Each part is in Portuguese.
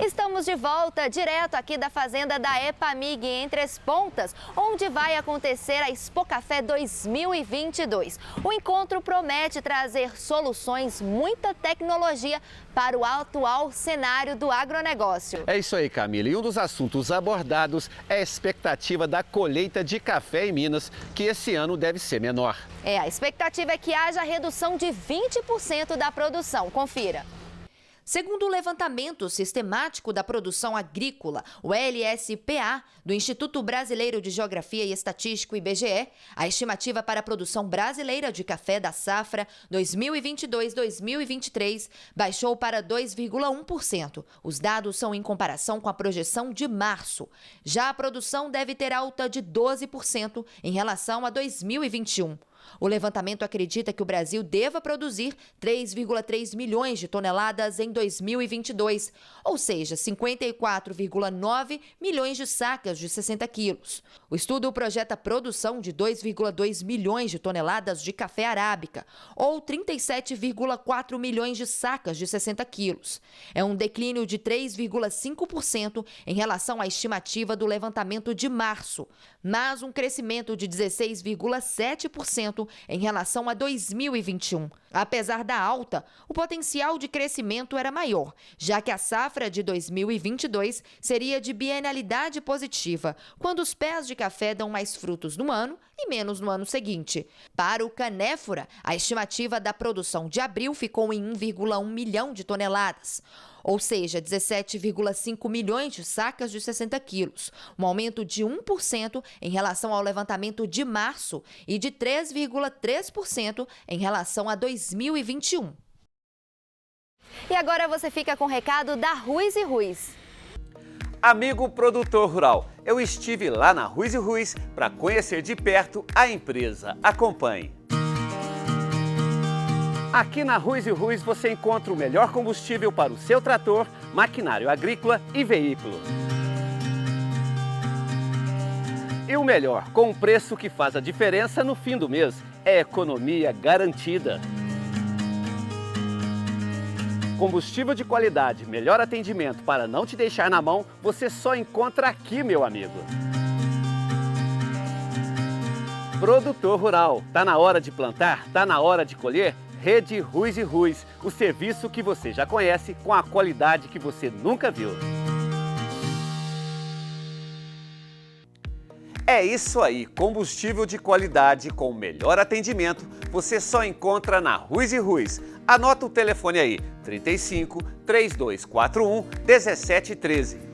Estamos de volta, direto aqui da fazenda da Epamig, em Três Pontas, onde vai acontecer a Expo Café 2022. O encontro promete trazer soluções, muita tecnologia para o atual cenário do agronegócio. É isso aí, Camila. E um dos assuntos abordados é a expectativa da colheita de café em Minas, que esse ano deve ser menor. A expectativa é que haja redução de 20% da produção. Confira. Segundo o levantamento sistemático da produção agrícola, o LSPA, do Instituto Brasileiro de Geografia e Estatística, IBGE, a estimativa para a produção brasileira de café da safra 2022-2023 baixou para 2,1%. Os dados são em comparação com a projeção de março. Já a produção deve ter alta de 12% em relação a 2021. O levantamento acredita que o Brasil deva produzir 3,3 milhões de toneladas em 2022, ou seja, 54,9 milhões de sacas de 60 quilos. O estudo projeta a produção de 2,2 milhões de toneladas de café arábica, ou 37,4 milhões de sacas de 60 quilos. É um declínio de 3,5% em relação à estimativa do levantamento de março, mas um crescimento de 16,7% em relação a 2021. Apesar da alta, o potencial de crescimento era maior, já que a safra de 2022 seria de bienalidade positiva, quando os pés de café dão mais frutos no ano e menos no ano seguinte. Para o Canéfora, a estimativa da produção de abril ficou em 1,1 milhão de toneladas, ou seja, 17,5 milhões de sacas de 60 quilos, um aumento de 1% em relação ao levantamento de março e de 3,3% em relação a 2021. E agora você fica com o recado da Ruiz e Ruiz. Amigo produtor rural, eu estive lá na Ruiz e Ruiz para conhecer de perto a empresa. Acompanhe. Aqui na Ruiz e Ruiz você encontra o melhor combustível para o seu trator, maquinário agrícola e veículo. E o melhor, com um preço que faz a diferença no fim do mês, é economia garantida. Combustível de qualidade, melhor atendimento para não te deixar na mão, você só encontra aqui, meu amigo. Produtor rural, tá na hora de plantar? Tá na hora de colher? Rede Ruiz e Ruiz, o serviço que você já conhece com a qualidade que você nunca viu. É isso aí, combustível de qualidade com o melhor atendimento, você só encontra na Ruiz e Ruiz. Anota o telefone aí, 35 3241 1713.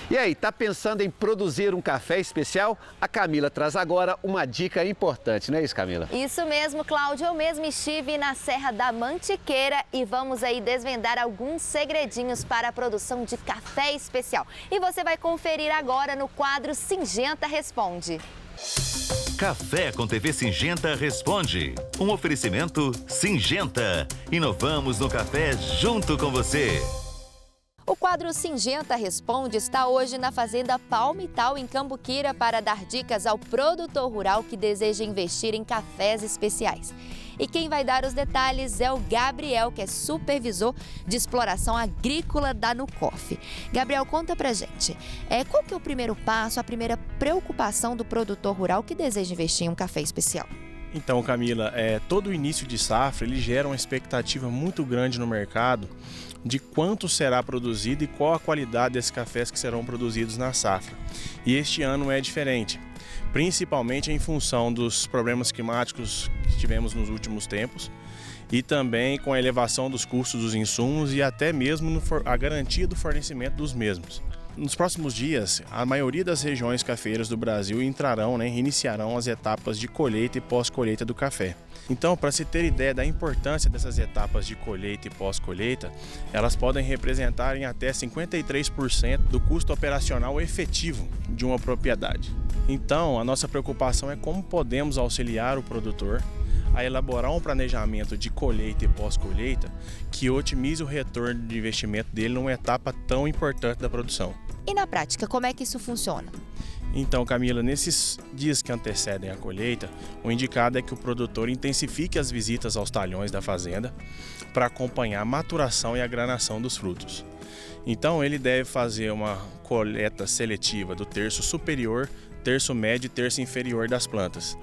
E aí, tá pensando em produzir um café especial? A Camila traz agora uma dica importante, não é isso, Camila? Isso mesmo, Cláudio. Eu mesmo estive na Serra da Mantiqueira e vamos aí desvendar alguns segredinhos para a produção de café especial. E você vai conferir agora no quadro Singenta Responde. Café com TV Singenta Responde. Um oferecimento Singenta. Inovamos no café junto com você. O quadro Singenta Responde está hoje na Fazenda Palmital, em Cambuquira, para dar dicas ao produtor rural que deseja investir em cafés especiais. E quem vai dar os detalhes é o Gabriel, que é supervisor de exploração agrícola da Nucof. Gabriel, conta pra gente, qual que é o primeiro passo, a primeira preocupação do produtor rural que deseja investir em um café especial? Então, Camila, todo o início de safra ele gera uma expectativa muito grande no mercado de quanto será produzido e qual a qualidade desses cafés que serão produzidos na safra. E este ano é diferente, principalmente em função dos problemas climáticos que tivemos nos últimos tempos e também com a elevação dos custos dos insumos e até mesmo a garantia do fornecimento dos mesmos. Nos próximos dias, a maioria das regiões cafeeiras do Brasil iniciarão as etapas de colheita e pós-colheita do café. Então, para se ter ideia da importância dessas etapas de colheita e pós-colheita, elas podem representar em até 53% do custo operacional efetivo de uma propriedade. Então, a nossa preocupação é como podemos auxiliar o produtor a elaborar um planejamento de colheita e pós-colheita que otimize o retorno de investimento dele numa etapa tão importante da produção. E na prática, como é que isso funciona? Então, Camila, nesses dias que antecedem a colheita, o indicado é que o produtor intensifique as visitas aos talhões da fazenda para acompanhar a maturação e a granação dos frutos. Então, ele deve fazer uma coleta seletiva do terço superior, terço médio e terço inferior das plantas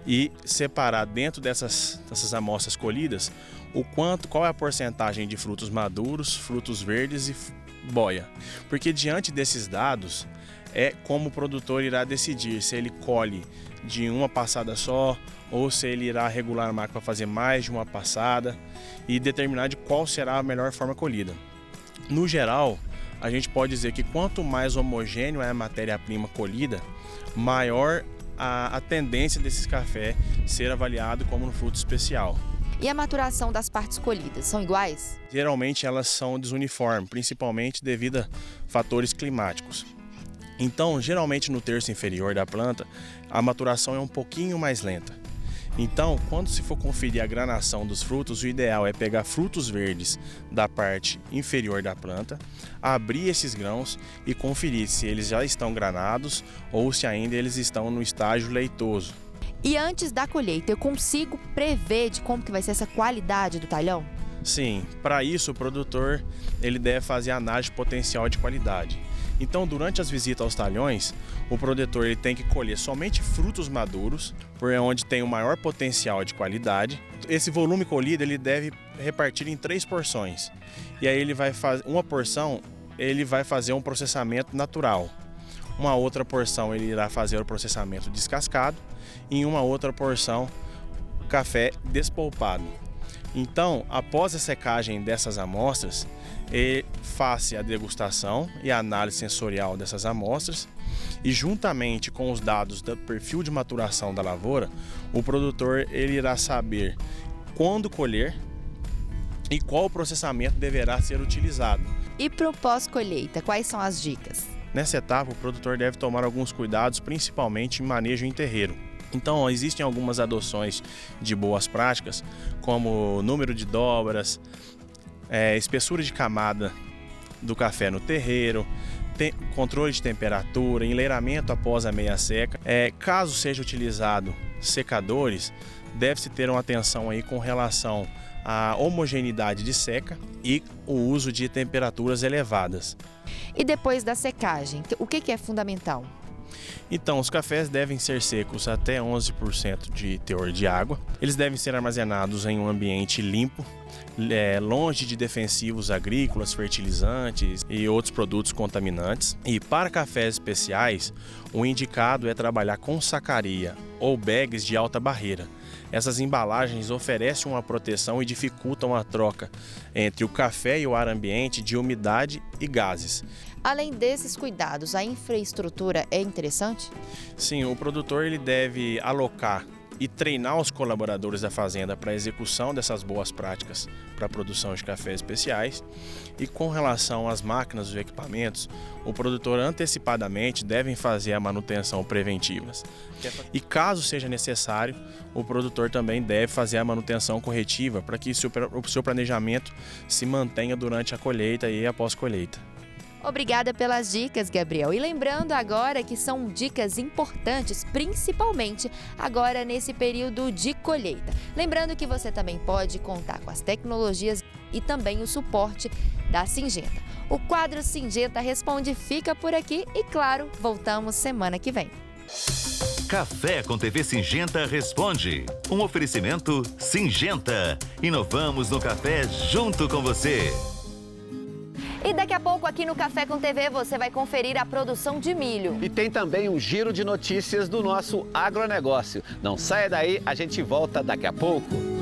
e separar dentro dessas amostras colhidas qual é a porcentagem de frutos maduros, frutos verdes e boia. Porque diante desses dados é como o produtor irá decidir se ele colhe de uma passada só ou se ele irá regular a máquina para fazer mais de uma passada e determinar de qual será a melhor forma colhida. No geral, a gente pode dizer que quanto mais homogêneo é a matéria-prima colhida, maior a tendência desses cafés ser avaliado como um fruto especial. E a maturação das partes colhidas são iguais? Geralmente elas são desuniformes, principalmente devido a fatores climáticos. Então, geralmente no terço inferior da planta, a maturação é um pouquinho mais lenta. Então, quando se for conferir a granação dos frutos, o ideal é pegar frutos verdes da parte inferior da planta, abrir esses grãos e conferir se eles já estão granados ou se ainda eles estão no estágio leitoso. E antes da colheita, eu consigo prever de como que vai ser essa qualidade do talhão? Sim, para isso o produtor ele deve fazer análise de potencial de qualidade. Então, durante as visitas aos talhões, o produtor ele tem que colher somente frutos maduros, por onde tem o maior potencial de qualidade. Esse volume colhido ele deve repartir em 3 porções. E aí ele vai fazer uma porção, ele vai fazer um processamento natural. Uma outra porção ele irá fazer o processamento descascado e em uma outra porção café despolpado. Então, após a secagem dessas amostras, faça a degustação e a análise sensorial dessas amostras e juntamente com os dados do perfil de maturação da lavoura, o produtor ele irá saber quando colher e qual processamento deverá ser utilizado. E para o pós-colheita, quais são as dicas? Nessa etapa, o produtor deve tomar alguns cuidados, principalmente em manejo em terreiro. Então, existem algumas adoções de boas práticas, como número de dobras, espessura de camada do café no terreiro, controle de temperatura, enleiramento após a meia seca. Caso seja utilizado secadores, deve-se ter uma atenção aí com relação à homogeneidade de seca e o uso de temperaturas elevadas. E depois da secagem, o que é fundamental? Então, os cafés devem ser secos até 11% de teor de água. Eles devem ser armazenados em um ambiente limpo, longe de defensivos agrícolas, fertilizantes e outros produtos contaminantes. E para cafés especiais, o indicado é trabalhar com sacaria ou bags de alta barreira. Essas embalagens oferecem uma proteção e dificultam a troca entre o café e o ar ambiente de umidade e gases. Além desses cuidados, a infraestrutura é interessante? Sim, o produtor ele deve alocar e treinar os colaboradores da fazenda para a execução dessas boas práticas para a produção de cafés especiais. E com relação às máquinas e equipamentos, o produtor antecipadamente deve fazer a manutenção preventivas. E caso seja necessário, o produtor também deve fazer a manutenção corretiva para que o seu planejamento se mantenha durante a colheita e após colheita. Obrigada pelas dicas, Gabriel. E lembrando agora que são dicas importantes, principalmente agora nesse período de colheita. Lembrando que você também pode contar com as tecnologias e também o suporte da Syngenta. O quadro Syngenta Responde fica por aqui e, claro, voltamos semana que vem. Café com TV Syngenta Responde. Um oferecimento Syngenta. Inovamos no café junto com você. E daqui a pouco aqui no Café com TV você vai conferir a produção de milho. E tem também um giro de notícias do nosso agronegócio. Não saia daí, a gente volta daqui a pouco.